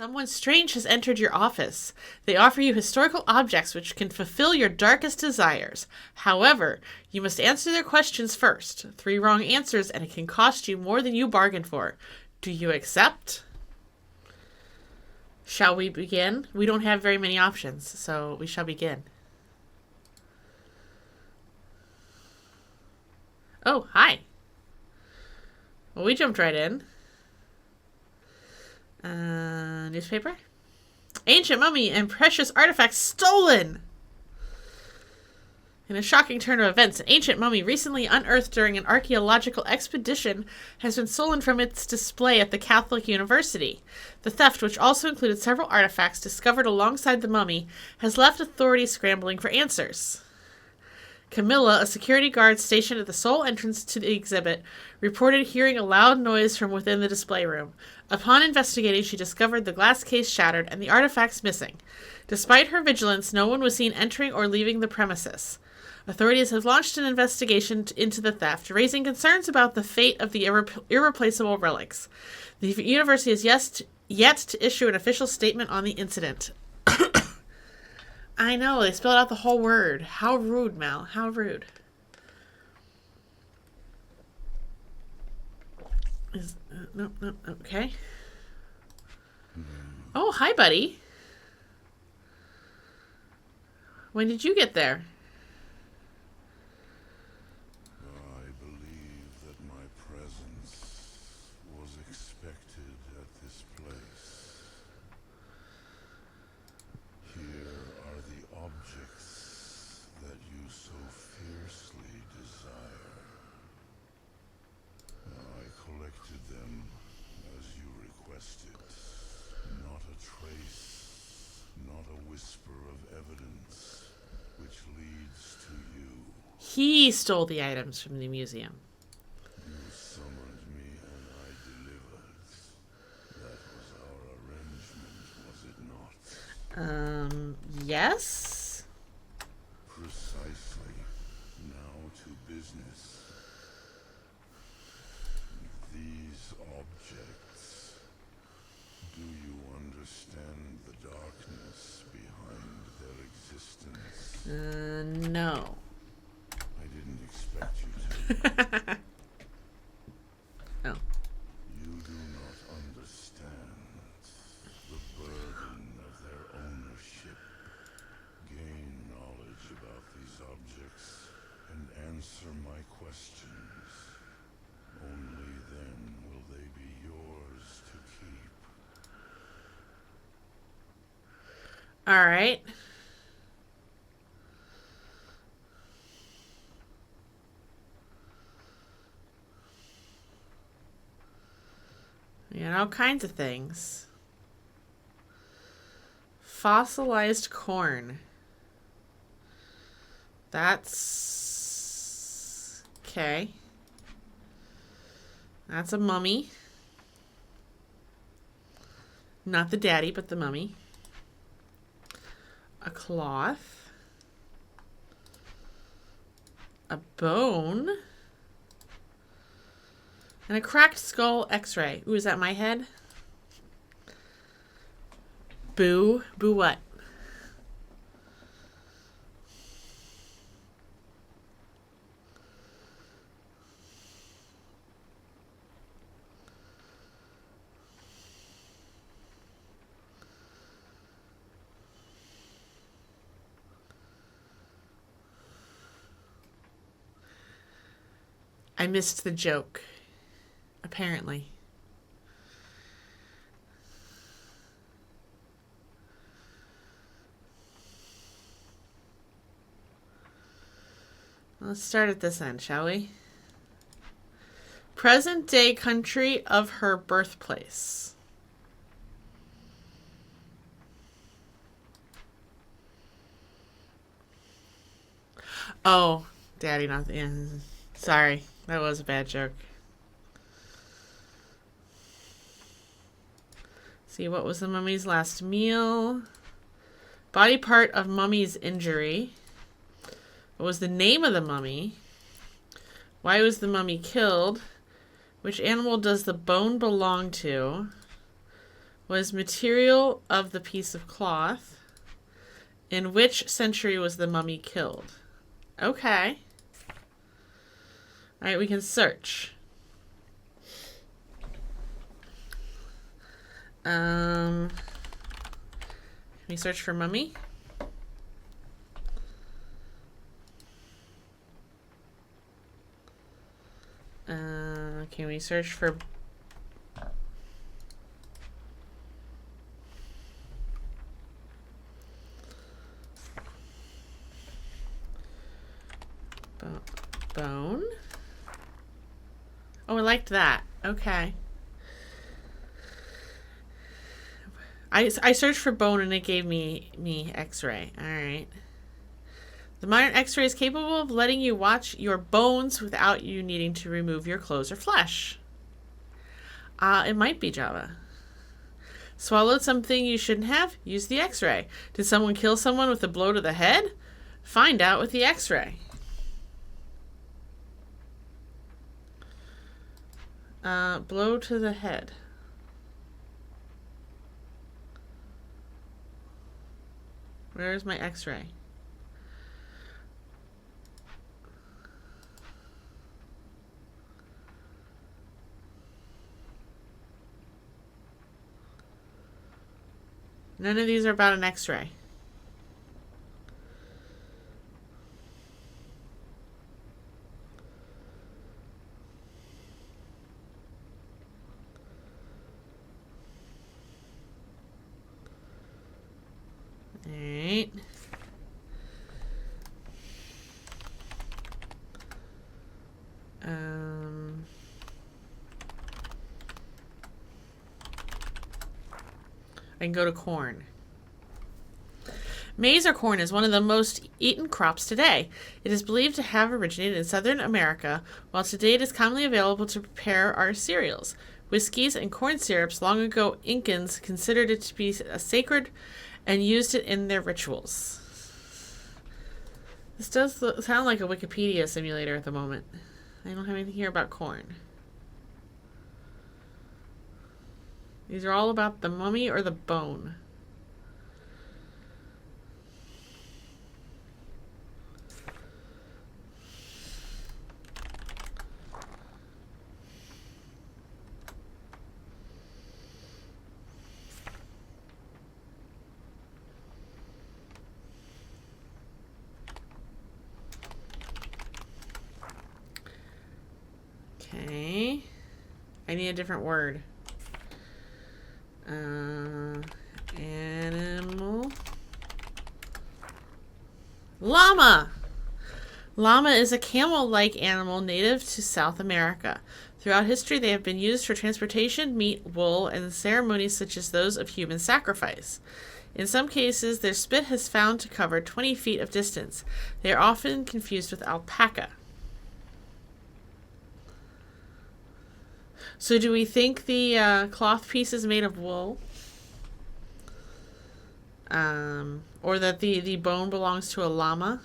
Someone strange has entered your office. They offer you historical objects which can fulfill your darkest desires. However, you must answer their questions first. 3 wrong answers and it can cost you more than you bargained for. Do you accept? Shall we begin? We don't have very many options, so we shall begin. Oh, hi. Well, we jumped right in. Newspaper? Ancient mummy and precious artifacts stolen! In a shocking turn of events, an ancient mummy recently unearthed during an archaeological expedition has been stolen from its display at the Catholic University. The theft, which also included several artifacts discovered alongside the mummy, has left authorities scrambling for answers. Camilla, a security guard stationed at the sole entrance to the exhibit, reported hearing a loud noise from within the display room. Upon investigating, she discovered the glass case shattered and the artifacts missing. Despite her vigilance, no one was seen entering or leaving the premises. Authorities have launched an investigation into the theft, raising concerns about the fate of the irreplaceable relics. The university has yet to issue an official statement on the incident. I know, they spelled out the whole word. How rude, Mel. How rude. No, okay. Oh, hi, buddy. When did you get there? I believe that my presence was expected at this place. Here are the objects that you so fiercely desire. I collected them as you requested. Not a trace, not a whisper of evidence, which leads to you. He stole the items from the museum. You summoned me and I delivered. That was our arrangement, was it not? Yes? Precisely. Now to business. These objects. Do you understand the darkness behind their existence? No. I didn't expect you to. Oh. You do not understand the burden of their ownership. Gain knowledge about these objects and answer my questions. Only then will they be yours to keep. All right. We got all kinds of things. Fossilized corn. That's okay. That's a mummy. Not the daddy, but the mummy. A cloth. A bone. And a cracked skull x-ray. Ooh, is that my head? Boo. Boo what? I missed the joke. Apparently. Let's start at this end, shall we? Present day country of her birthplace. Oh, daddy, not the end. Sorry, that was a bad joke. See, what was the mummy's last meal? Body part of mummy's injury. What was the name of the mummy? Why was the mummy killed? Which animal does the bone belong to? was material of the piece of cloth. In which century was the mummy killed? Okay. All right, we can search. Can we search for mummy? Can we search for bone? Oh, I liked that. Okay. I searched for bone and it gave me X-ray. All right. The modern X-ray is capable of letting you watch your bones without you needing to remove your clothes or flesh. It might be Java. Swallowed something you shouldn't have? Use the X-ray. Did someone kill someone with a blow to the head? Find out with the X-ray. Blow to the head. Where's my X-ray? None of these are about an X-ray. All right. I can go to corn. Maize or corn is one of the most eaten crops today. It is believed to have originated in Southern America, while today it is commonly available to prepare our cereals. Whiskeys and corn syrups, long ago Incans considered it to be a sacred and used it in their rituals. This does sound like a Wikipedia simulator at the moment. I don't have anything here about corn. These are all about the mummy or the bone. Okay. I need a different word. Animal. Llama. Llama is a camel-like animal native to South America. Throughout history, they have been used for transportation, meat, wool, and ceremonies such as those of human sacrifice. In some cases, their spit has found to cover 20 feet of distance. They are often confused with alpaca. So do we think the cloth piece is made of wool? Or that the bone belongs to a llama?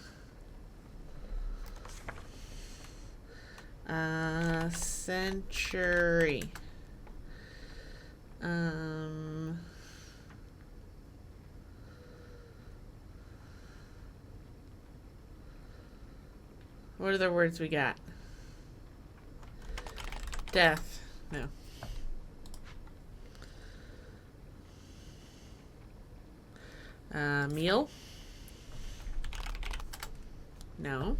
Century. What are the words we got? Death. No. Meal? No.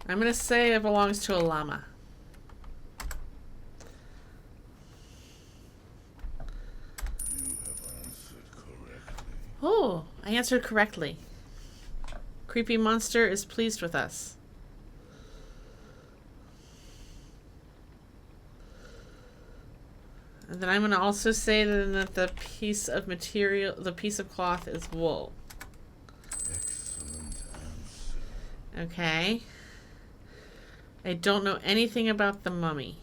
I'm going to say it belongs to a llama. Oh, I answered correctly. Creepy monster is pleased with us. And then I'm going to also say that the piece of material, the piece of cloth is wool. Excellent answer. Okay. I don't know anything about the mummy.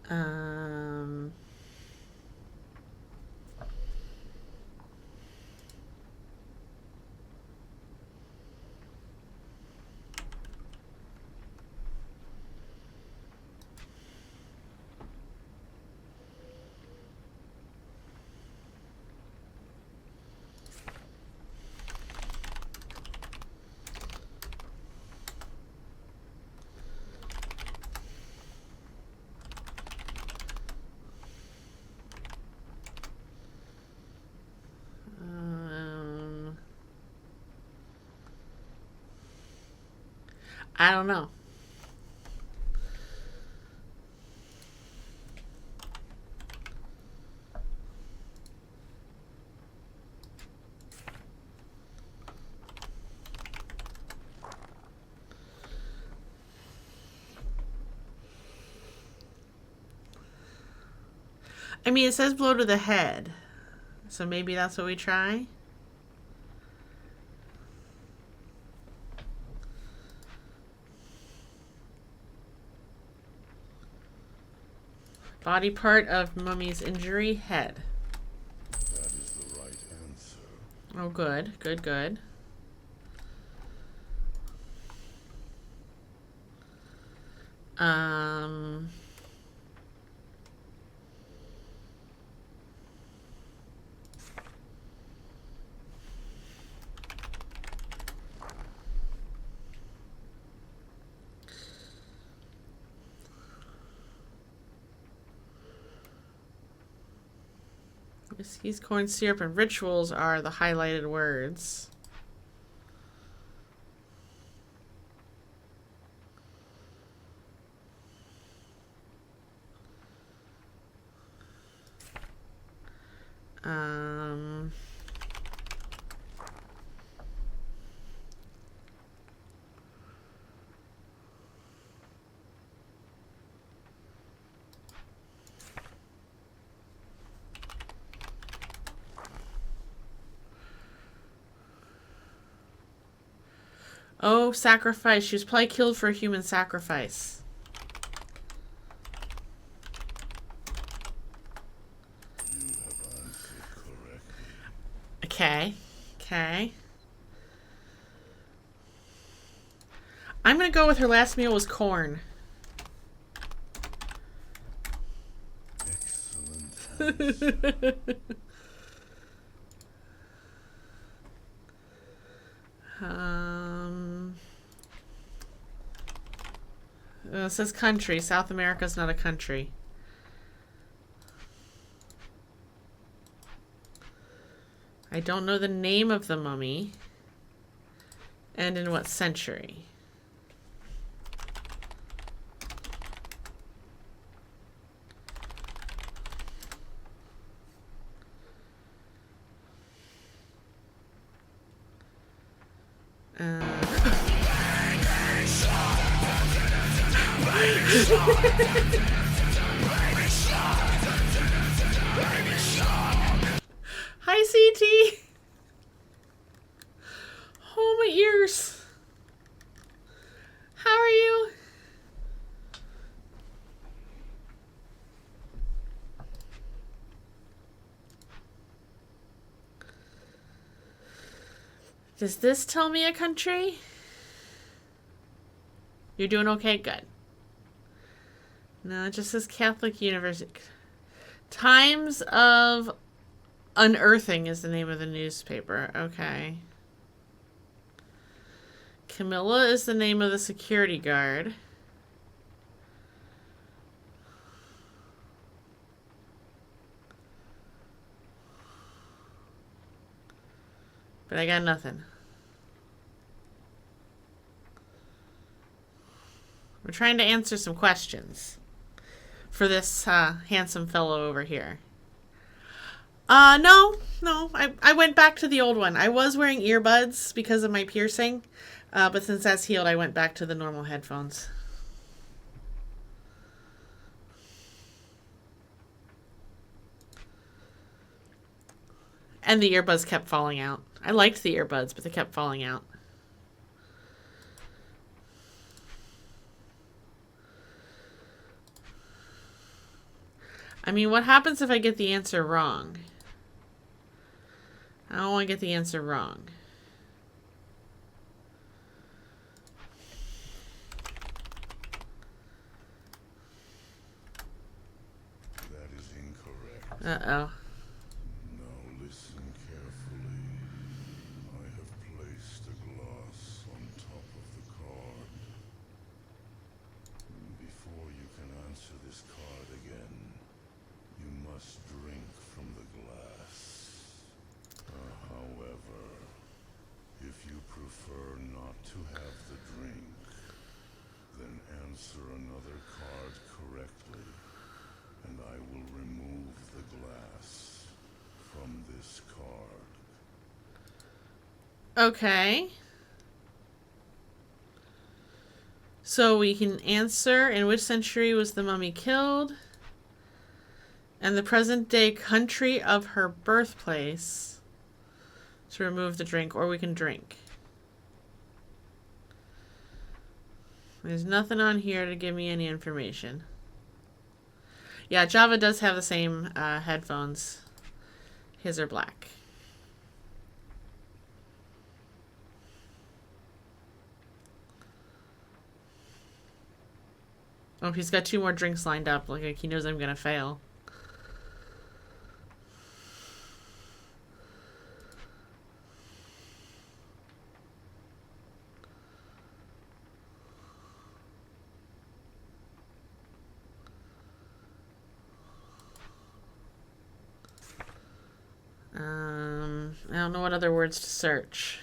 Um, um, I don't know. I mean, it says blow to the head. So maybe that's what we try. Body part of mummy's injury, head. That is the right answer. Oh, good, good, good. Um, Whiskey's corn syrup and rituals are the highlighted words. Um, oh, sacrifice. She was probably killed for a human sacrifice. You have answered correctly. Okay. Okay. I'm going to go with her last meal was corn. Excellent answer. Um, it says country. South America's not a country. I don't know the name of the mummy. And in what century? Hi, CT. Oh, my ears. How are you? Does this tell me a country? You're doing okay? Good. No, it just says Catholic University. Times of Unearthing is the name of the newspaper. Okay. Camilla is the name of the security guard. But I got nothing. We're trying to answer some questions for this handsome fellow over here. No. I went back to the old one. I was wearing earbuds because of my piercing, but since that's healed, I went back to the normal headphones. And the earbuds kept falling out. I liked the earbuds, but they kept falling out. I mean, what happens if I get the answer wrong? I don't want to get the answer wrong. That is incorrect. Uh-oh. Now listen carefully. I have placed a glass on top of the card. Before you can answer this card again, you must drink from the glass. However, if you prefer not to have the drink, then answer another card correctly, and I will remove the glass from this card. Okay. So we can answer in which century was the mummy killed, and the present day country of her birthplace to remove the drink, or we can drink. There's nothing on here to give me any information. Yeah, Java does have the same headphones. His are black. Oh, he's got 2 more drinks lined up. Like he knows I'm gonna fail. I don't know what other words to search.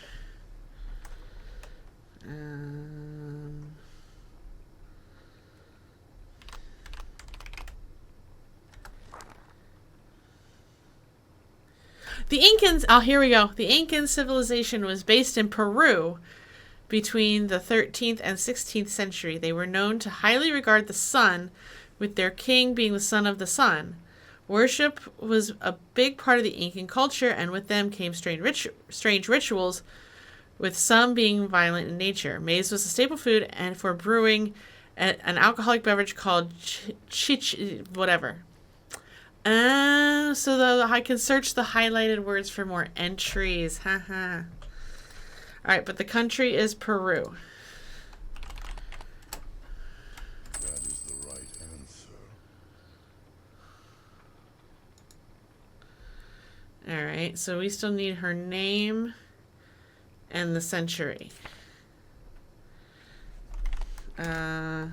The Incans, oh, here we go. The Incan civilization was based in Peru between the 13th and 16th century. They were known to highly regard the sun, with their king being the son of the sun. Worship was a big part of the Incan culture, and with them came strange rituals, with some being violent in nature. Maize was a staple food, and for brewing an alcoholic beverage called whatever. So I can search the highlighted words for more entries. Haha. Alright, but the country is Peru. That is the right answer. Alright, so we still need her name and the century. I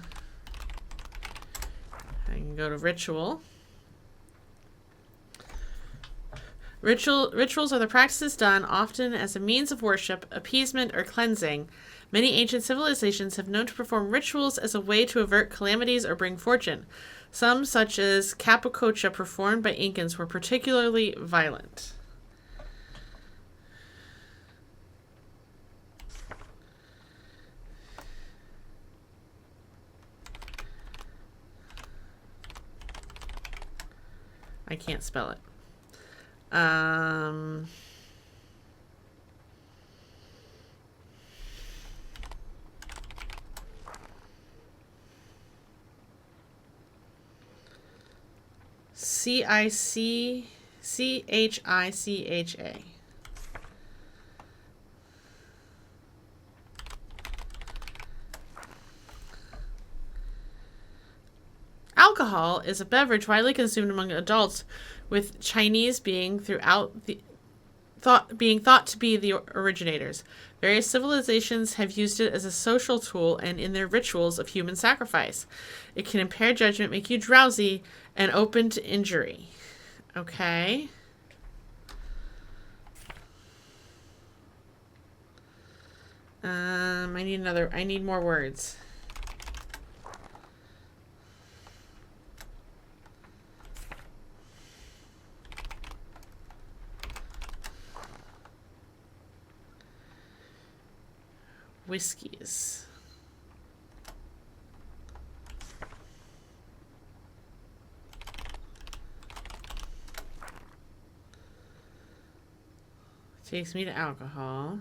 can go to ritual. Rituals are the practices done often as a means of worship, appeasement, or cleansing. Many ancient civilizations have known to perform rituals as a way to avert calamities or bring fortune. Some, such as Capococha, performed by Incans, were particularly violent. I can't spell it. Cichicha. Alcohol is a beverage widely consumed among adults, with Chinese being thought to be the originators. Various civilizations have used it as a social tool and in their rituals of human sacrifice. It can impair judgment, make you drowsy, and open to injury. Okay. I need more words. Whiskeys. Takes me to alcohol.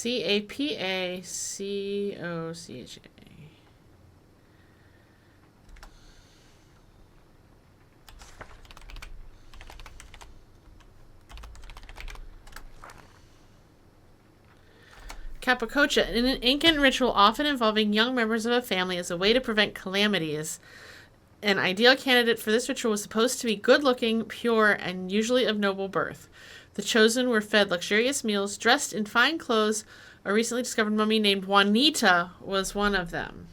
Capacocha. Capacocha, an Incan ritual often involving young members of a family as a way to prevent calamities. An ideal candidate for this ritual was supposed to be good-looking, pure, and usually of noble birth. The chosen were fed luxurious meals, dressed in fine clothes. A recently discovered mummy named Juanita was one of them.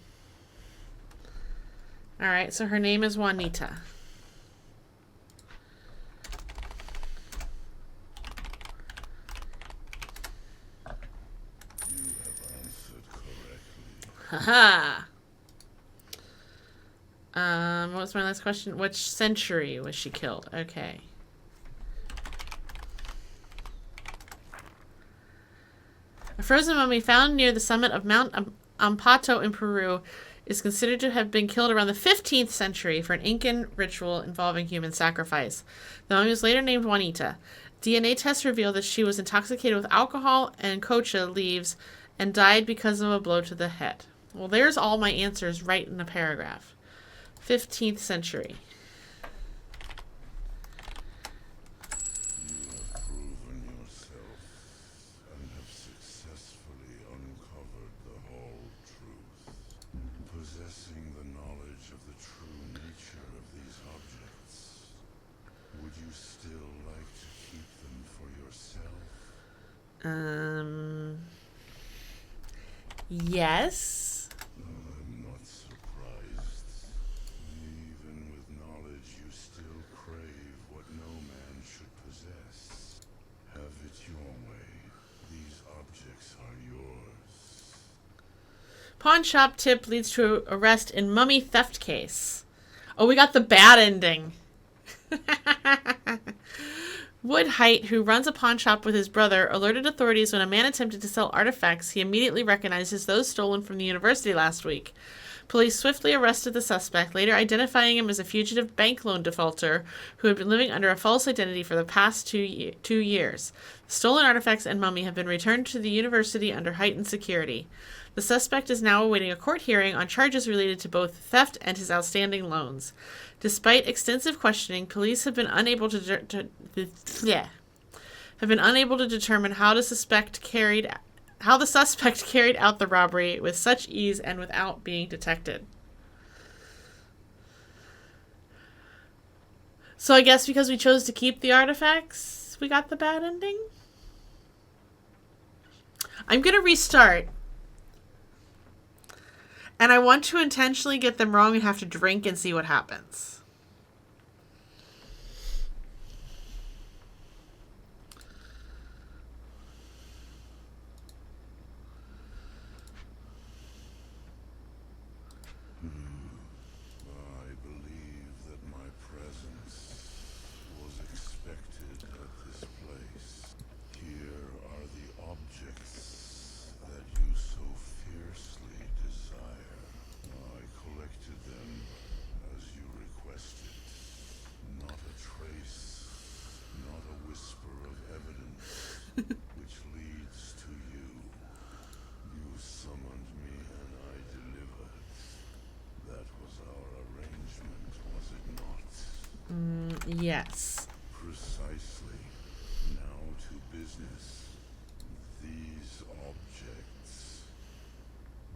All right, so her name is Juanita. You have answered correctly. Haha. What was my last question? Which century was she killed? Okay. A frozen mummy found near the summit of Mount Ampato in Peru is considered to have been killed around the 15th century for an Incan ritual involving human sacrifice. The mummy was later named Juanita. DNA tests revealed that she was intoxicated with alcohol and cocha leaves and died because of a blow to the head. Well, there's all my answers right in a paragraph. 15th century. You have proven yourself and have successfully uncovered the whole truth. Possessing the knowledge of the true nature of these objects, would you still like to keep them for yourself? Yes. I'm not surprised. Even with knowledge, you still crave what no man should possess. Have it your way. These objects are yours. Pawn shop tip leads to arrest in mummy theft case. Oh, we got the bad ending. Wood Height, who runs a pawn shop with his brother, alerted authorities when a man attempted to sell artifacts he immediately recognized as those stolen from the university last week. Police swiftly arrested the suspect, later identifying him as a fugitive bank loan defaulter who had been living under a false identity for the past 2 years. The stolen artifacts and mummy have been returned to the university under heightened security. The suspect is now awaiting a court hearing on charges related to both theft and his outstanding loans. Despite extensive questioning, police have been unable to determine how the suspect carried out the robbery with such ease and without being detected. So I guess because we chose to keep the artifacts, we got the bad ending? I'm going to restart. And I want to intentionally get them wrong and have to drink and see what happens. I believe that my presence was expected at this place. Here are the objects that you so fiercely desire. I collected them as you requested. Not a trace, not a whisper of evidence, which leads to you. You summoned me and I delivered. That was our arrangement, was it not? Yes. Precisely. Now to business. These objects.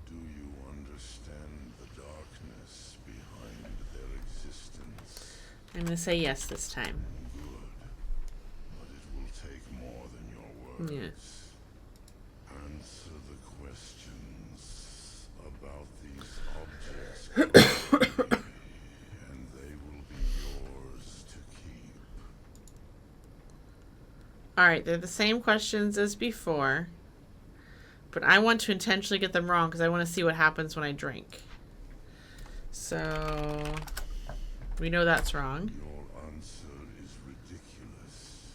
Do you understand the darkness behind their existence? I'm going to say yes this time. Good. But it will take more than your words. Yes. Answer the questions about these objects correctly, and they will be yours to keep. Alright, they're the same questions as before. But I want to intentionally get them wrong because I want to see what happens when I drink. So, we know that's wrong. Your answer is ridiculous.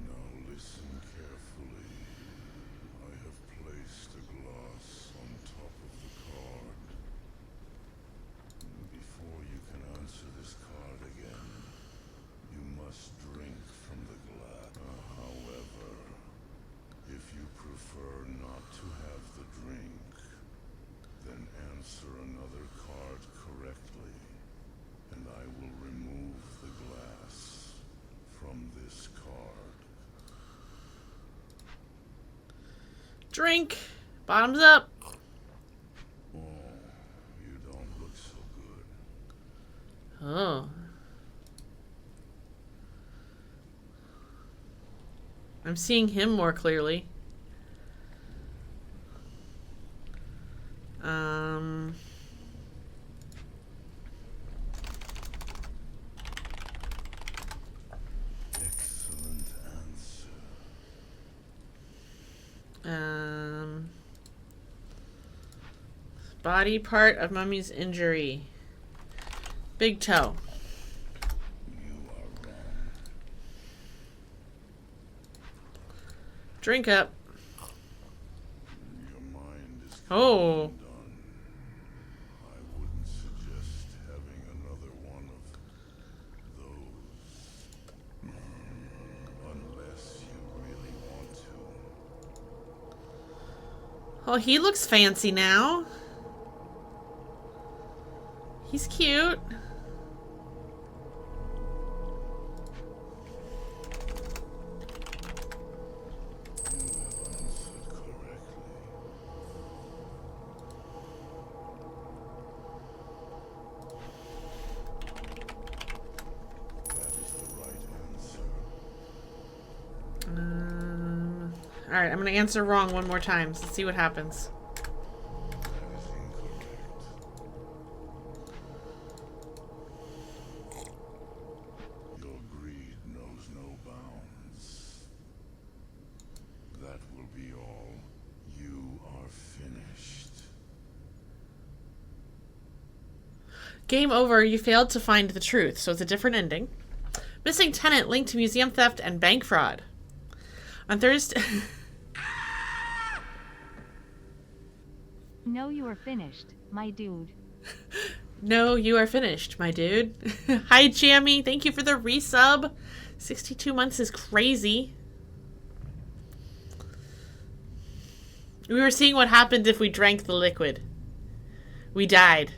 Now listen carefully. I have placed a glass on top of the card. Before you can answer this card again, you must drink from the glass. However, if you Drink. Bottoms up. Oh, you don't look so good. Oh. I'm seeing him more clearly. Excellent answer. Body part of mummy's injury. Big toe. You are wrong. Drink up. Your mind is Oh. done. I wouldn't suggest having another one of those. Unless you really want to. Oh, he looks fancy now. He's cute. You have answered correctly. That is the right answer. All right, I'm going to answer wrong one more time. Let's see what happens. That is incorrect. Your greed knows no bounds. That will be all. You are finished. Game over. You failed to find the truth, so it's a different ending. Missing tenant linked to museum theft and bank fraud. On Thursday... No, you are finished, my dude. No, you are finished, my dude. Hi, Jammy. Thank you for the resub. 62 months is crazy. We were seeing what happened if we drank the liquid. We died.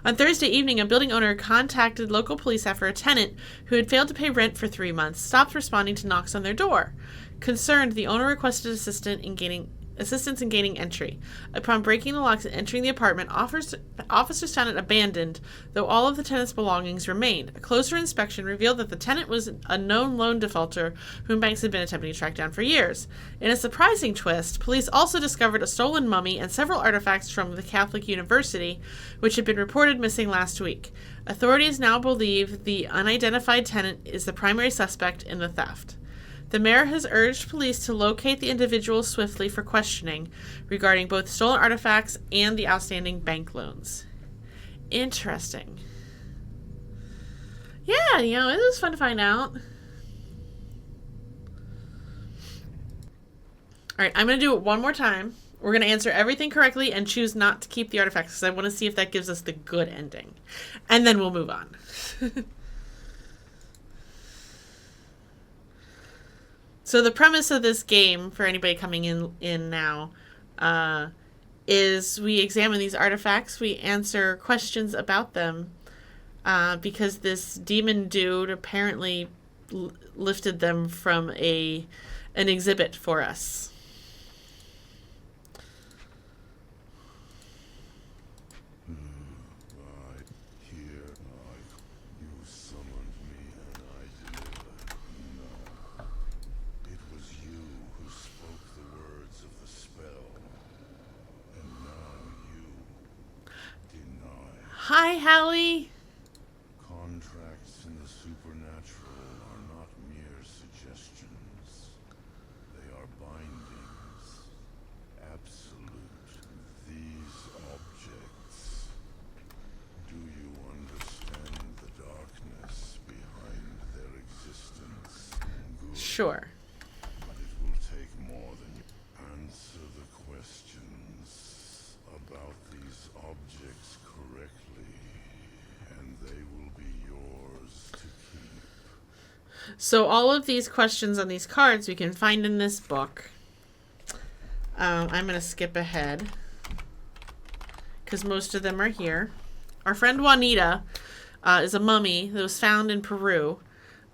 On Thursday evening, a building owner contacted local police after a tenant who had failed to pay rent for 3 months stopped responding to knocks on their door. Concerned, the owner requested assistance in gaining entry. Upon breaking the locks and entering the apartment, officers found it abandoned, though all of the tenant's belongings remained. A closer inspection revealed that the tenant was a known loan defaulter whom banks had been attempting to track down for years. In a surprising twist, police also discovered a stolen mummy and several artifacts from the Catholic University, which had been reported missing last week. Authorities now believe the unidentified tenant is the primary suspect in the theft. The mayor has urged police to locate the individual swiftly for questioning regarding both stolen artifacts and the outstanding bank loans. Interesting. Yeah, it was fun to find out. All right, I'm going to do it one more time. We're going to answer everything correctly and choose not to keep the artifacts because I want to see if that gives us the good ending. And then we'll move on. So the premise of this game, for anybody coming in now, is we examine these artifacts, we answer questions about them, because this demon dude apparently lifted them from an exhibit for us. You summoned me and I delivered. No. It was you who spoke the words of the spell. And now you deny. Hi, Hallie. Contracts in the supernatural are not mere suggestions. They are bindings. Absolute. These objects. Do you understand the darkness behind their existence? Good. Sure. But it will take more than you. Answer the questions about these objects correctly, and they will be yours to keep. So all of these questions on these cards we can find in this book. I'm going to skip ahead because most of them are here. Our friend Juanita is a mummy that was found in Peru.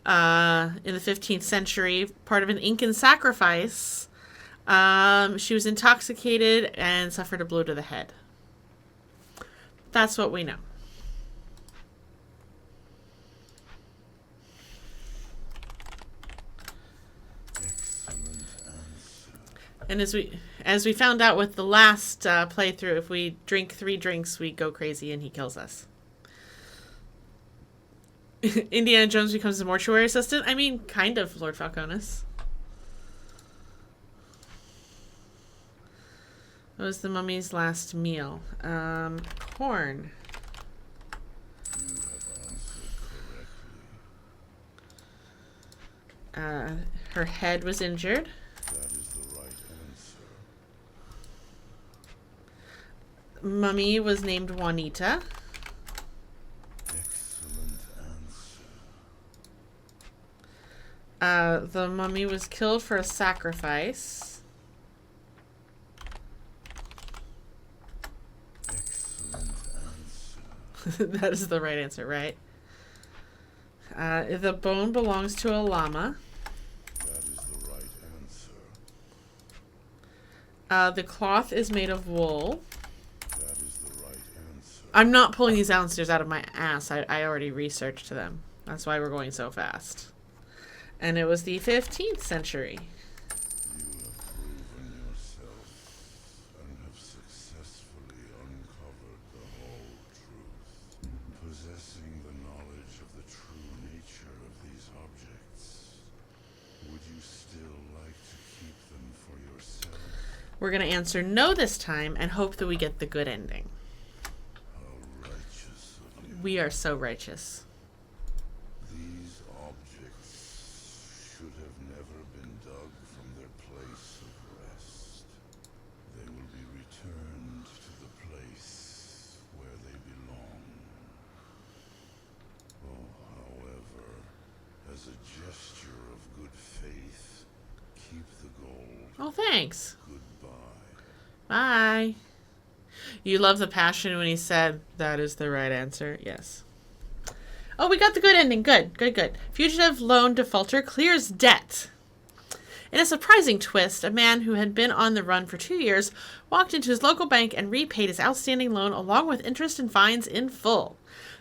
in the 15th century, part of an Incan sacrifice. She was intoxicated and suffered a blow to the head. That's what we know. And as we found out with the last playthrough, if we drink 3 drinks, we go crazy and he kills us. Indiana Jones becomes a mortuary assistant. I mean, kind of, Lord Falconis. What was the mummy's last meal? Corn. You have answered correctly. Her head was injured. That is the right answer. Mummy was named Juanita. Excellent answer. The mummy was killed for a sacrifice. Excellent answer. That is the right answer, right? The bone belongs to a llama. That is the right answer. The cloth is made of wool. That is the right answer. I'm not pulling these answers out of my ass. I already researched them. That's why we're going so fast. And it was the 15th century. You have proven yourself and have successfully uncovered the whole truth. Possessing the knowledge of the true nature of these objects, would you still like to keep them for yourself? We're going to answer no this time and hope that we get the good ending. How righteous of you. We are so righteous. These objects should have never been dug from their place of rest. They will be returned to the place where they belong. Oh, however, as a gesture of good faith, keep the gold. Oh, thanks. Goodbye. Bye. You love the passion when he said, that is the right answer. Yes. Oh, we got the good ending. Good, good, good. Fugitive loan defaulter clears debt. In a surprising twist, a man who had been on the run for 2 years walked into his local bank and repaid his outstanding loan along with interest and fines in full.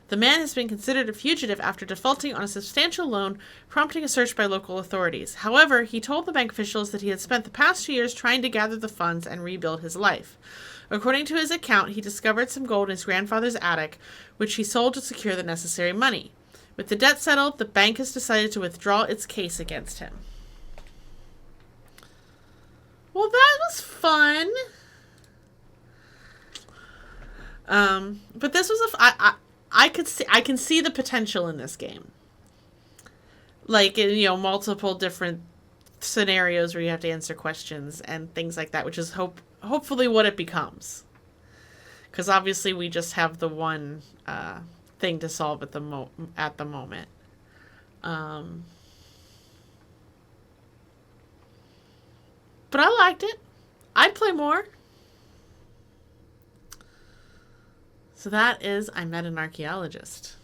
The man has been considered a fugitive after defaulting on a substantial loan, prompting a search by local authorities. However, he told the bank officials that he had spent the past 2 years trying to gather the funds and rebuild his life. According to his account, he discovered some gold in his grandfather's attic, which he sold to secure the necessary money. With the debt settled, the bank has decided to withdraw its case against him. Well, that was fun. But this was I can see the potential in this game. Like, multiple different scenarios where you have to answer questions and things like that, which is hopefully what it becomes. Because obviously we just have the one thing to solve at the moment. But I liked it. I'd play more. So that is I Met an Archaeologist.